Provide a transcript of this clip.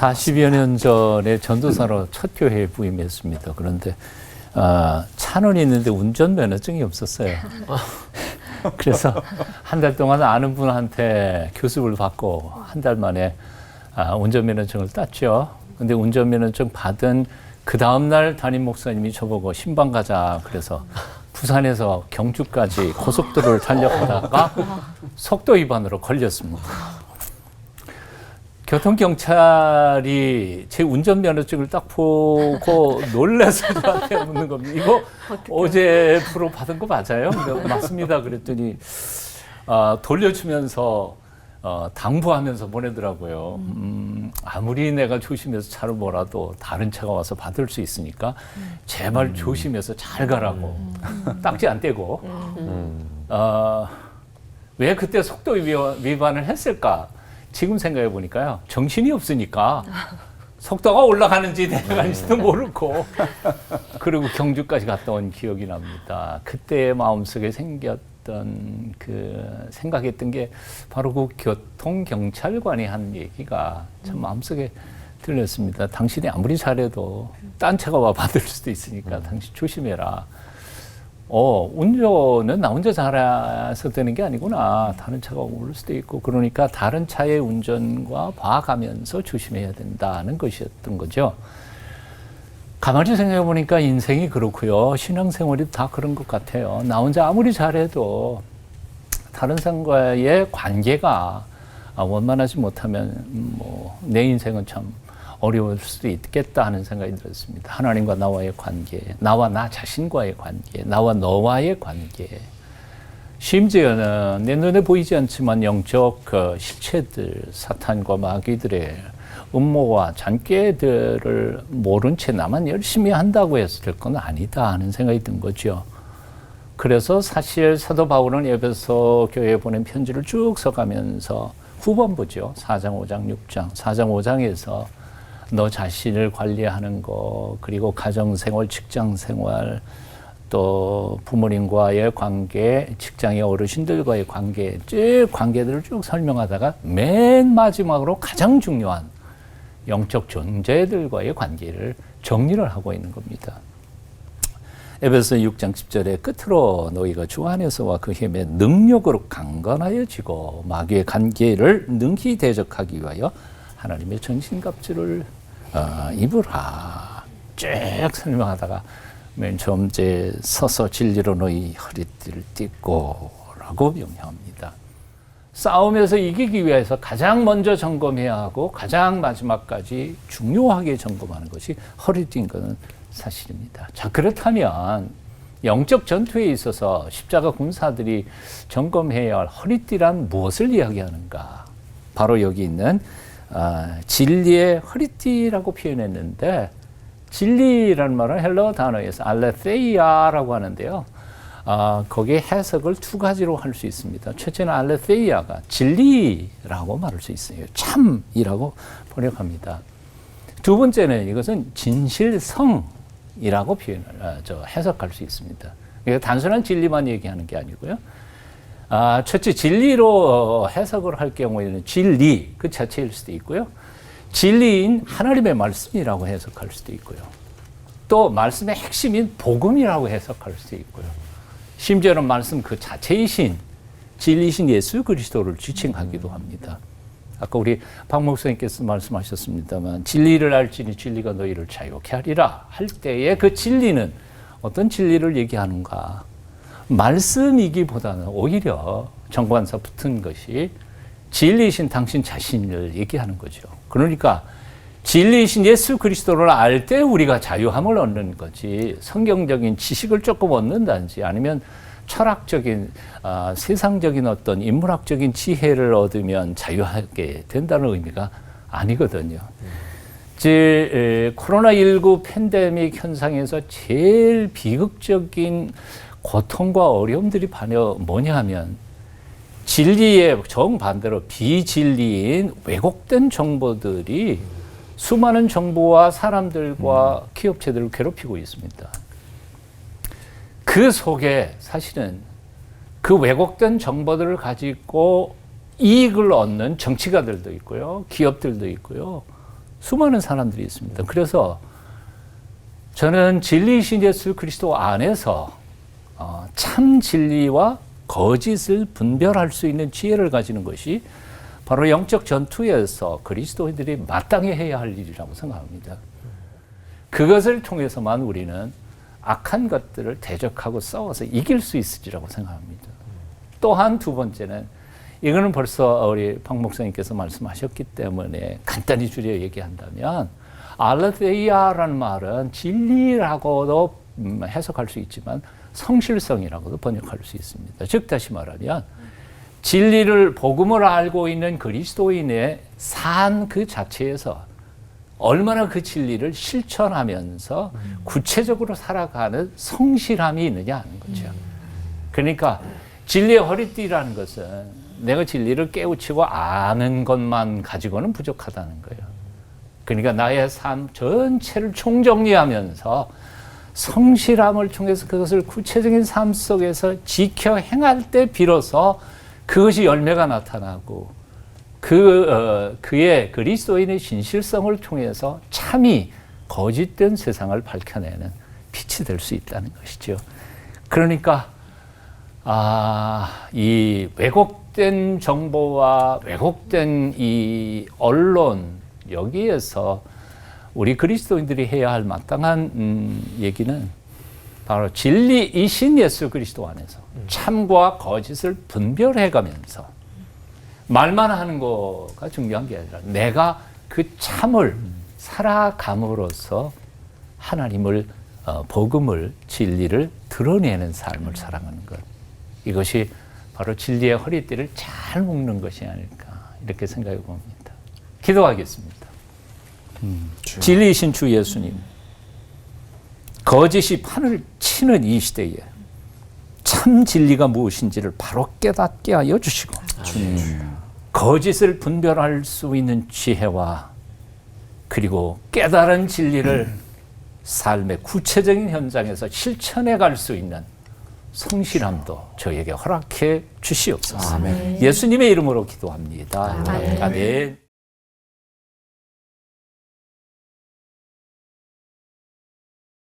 40여 년 전에 전도사로 첫 교회에 부임했습니다. 그런데 차는 있는데 운전면허증이 없었어요. 그래서 한 달 동안 아는 분한테 교습을 받고 한 달 만에 운전면허증을 땄죠. 근데 운전면허증 받은 그 다음날 담임 목사님이 저보고 신방 가자 그래서 부산에서 경주까지 고속도로를 달려가다가 속도 위반으로 걸렸습니다. 교통경찰이 제 운전면허증을 딱 보고 놀라서 저한테 묻는 겁니다. 이거 어제 프로 받은 거 맞아요? 맞습니다. 그랬더니 돌려주면서 당부하면서 보내더라고요. 아무리 내가 조심해서 차를 몰아도 다른 차가 와서 받을 수 있으니까 제발 조심해서 잘 가라고 딱지 안 떼고 왜 그때 속도 위반을 했을까? 지금 생각해 보니까요. 정신이 없으니까 속도가 올라가는지 내려가는지도 모르고 그리고 경주까지 갔다 온 기억이 납니다. 그때 마음속에 생겼던 그 생각했던 게 바로 그 교통경찰관이 한 얘기가 참 마음속에 들렸습니다. 당신이 아무리 잘해도 딴 차가 와 받을 수도 있으니까 당신 조심해라. 운전은 나 혼자 잘해서 되는 게 아니구나. 다른 차가 올 수도 있고 그러니까 다른 차의 운전과 봐가면서 조심해야 된다는 것이었던 거죠. 가만히 생각해 보니까 인생이 그렇고요. 신앙생활이 다 그런 것 같아요. 나 혼자 아무리 잘해도 다른 사람과의 관계가 원만하지 못하면 내 인생은 참 어려울 수도 있겠다 하는 생각이 들었습니다. 하나님과 나와의 관계, 나와 나 자신과의 관계, 나와 너와의 관계. 심지어는 내 눈에 보이지 않지만 영적 실체들, 사탄과 마귀들의 음모와 잔꾀들을 모른 채 나만 열심히 한다고 해서 될 건 아니다 하는 생각이 든 거죠. 그래서 사실 사도 바울은 에베소 교회에 보낸 편지를 쭉 써가면서 후반부죠. 4장, 5장, 6장. 4장, 5장에서 너 자신을 관리하는 거, 그리고 가정생활, 직장생활, 또 부모님과의 관계, 직장의 어르신들과의 관계, 관계들을 쭉 설명하다가 맨 마지막으로 가장 중요한 영적 존재들과의 관계를 정리를 하고 있는 겁니다. 에베소 6장 10절에 끝으로 너희가 주 안에서와 그 힘의 능력으로 강건하여지고 마귀의 관계를 능히 대적하기 위하여 하나님의 전신갑주를 입으라. 쭉 설명하다가 맨 처음 서서 진리로 너희 허리띠를 띠고 라고 명령합니다. 싸움에서 이기기 위해서 가장 먼저 점검해야 하고 가장 마지막까지 중요하게 점검하는 것이 허리띠인 것은 사실입니다. 자, 그렇다면 영적 전투에 있어서 십자가 군사들이 점검해야 할 허리띠란 무엇을 이야기하는가? 바로 여기 있는 진리의 허리띠라고 표현했는데 진리라는 말은 헬라어 단어에서 알레테이아라고 하는데요. 거기에 해석을 두 가지로 할 수 있습니다. 첫째는 알레테이아가 진리라고 말할 수 있어요. 참이라고 번역합니다. 두 번째는 이것은 진실성이라고 해석할 수 있습니다. 그러니까 단순한 진리만 얘기하는 게 아니고요. 첫째 진리로 해석을 할 경우에는 진리 그 자체일 수도 있고요. 진리인 하나님의 말씀이라고 해석할 수도 있고요. 또 말씀의 핵심인 복음이라고 해석할 수도 있고요. 심지어는 말씀 그 자체이신 진리신 예수 그리스도를 지칭하기도 합니다. 아까 우리 박 목사님께서 말씀하셨습니다만 진리를 알지니 진리가 너희를 자유케 하리라 할 때에 그 진리는 어떤 진리를 얘기하는가? 말씀이기보다는 오히려 정관사 붙은 것이 진리이신 당신 자신을 얘기하는 거죠. 그러니까 진리이신 예수 그리스도를 알 때 우리가 자유함을 얻는 거지 성경적인 지식을 조금 얻는다든지 아니면 철학적인 세상적인 어떤 인문학적인 지혜를 얻으면 자유하게 된다는 의미가 아니거든요. 코로나19 팬데믹 현상에서 제일 비극적인 고통과 어려움들이 뭐냐 하면 진리의 정반대로 비진리인 왜곡된 정보들이 수많은 정보와 사람들과 기업체들을 괴롭히고 있습니다. 그 속에 사실은 그 왜곡된 정보들을 가지고 이익을 얻는 정치가들도 있고요. 기업들도 있고요. 수많은 사람들이 있습니다. 그래서 저는 진리이신 예수 그리스도 안에서 참 진리와 거짓을 분별할 수 있는 지혜를 가지는 것이 바로 영적 전투에서 그리스도인들이 마땅히 해야 할 일이라고 생각합니다. 그것을 통해서만 우리는 악한 것들을 대적하고 싸워서 이길 수 있으리라고 생각합니다. 또한 두 번째는 이거는 벌써 우리 박 목사님께서 말씀하셨기 때문에 간단히 줄여 얘기한다면 알레the이아라는 말은 진리라고도 해석할 수 있지만 성실성이라고도 번역할 수 있습니다. 즉 다시 말하면 진리를 복음을 알고 있는 그리스도인의 삶 그 자체에서 얼마나 그 진리를 실천하면서 구체적으로 살아가는 성실함이 있느냐 하는 거죠. 그러니까 진리의 허리띠라는 것은 내가 진리를 깨우치고 아는 것만 가지고는 부족하다는 거예요. 그러니까 나의 삶 전체를 총정리하면서 성실함을 통해서 그것을 구체적인 삶 속에서 지켜 행할 때 비로소 그것이 열매가 나타나고 그의 그리스도인의 진실성을 통해서 참이 거짓된 세상을 밝혀내는 빛이 될 수 있다는 것이죠. 그러니까 이 왜곡된 정보와 왜곡된 이 언론 여기에서 우리 그리스도인들이 해야 할 마땅한 얘기는 바로 진리이신 예수 그리스도 안에서 참과 거짓을 분별해가면서 말만 하는 거가 중요한 게 아니라 내가 그 참을 살아감으로써 하나님을 복음을 진리를 드러내는 삶을 살아가는 것, 이것이 바로 진리의 허리띠를 잘 묶는 것이 아닐까 이렇게 생각해 봅니다. 기도하겠습니다. 진리이신 주 예수님, 거짓이 판을 치는 이 시대에 참 진리가 무엇인지를 바로 깨닫게 하여 주시고 거짓을 분별할 수 있는 지혜와 그리고 깨달은 진리를 삶의 구체적인 현장에서 실천해 갈 수 있는 성실함도 저에게 허락해 주시옵소서. 아멘. 예수님의 이름으로 기도합니다. 아멘. 아멘.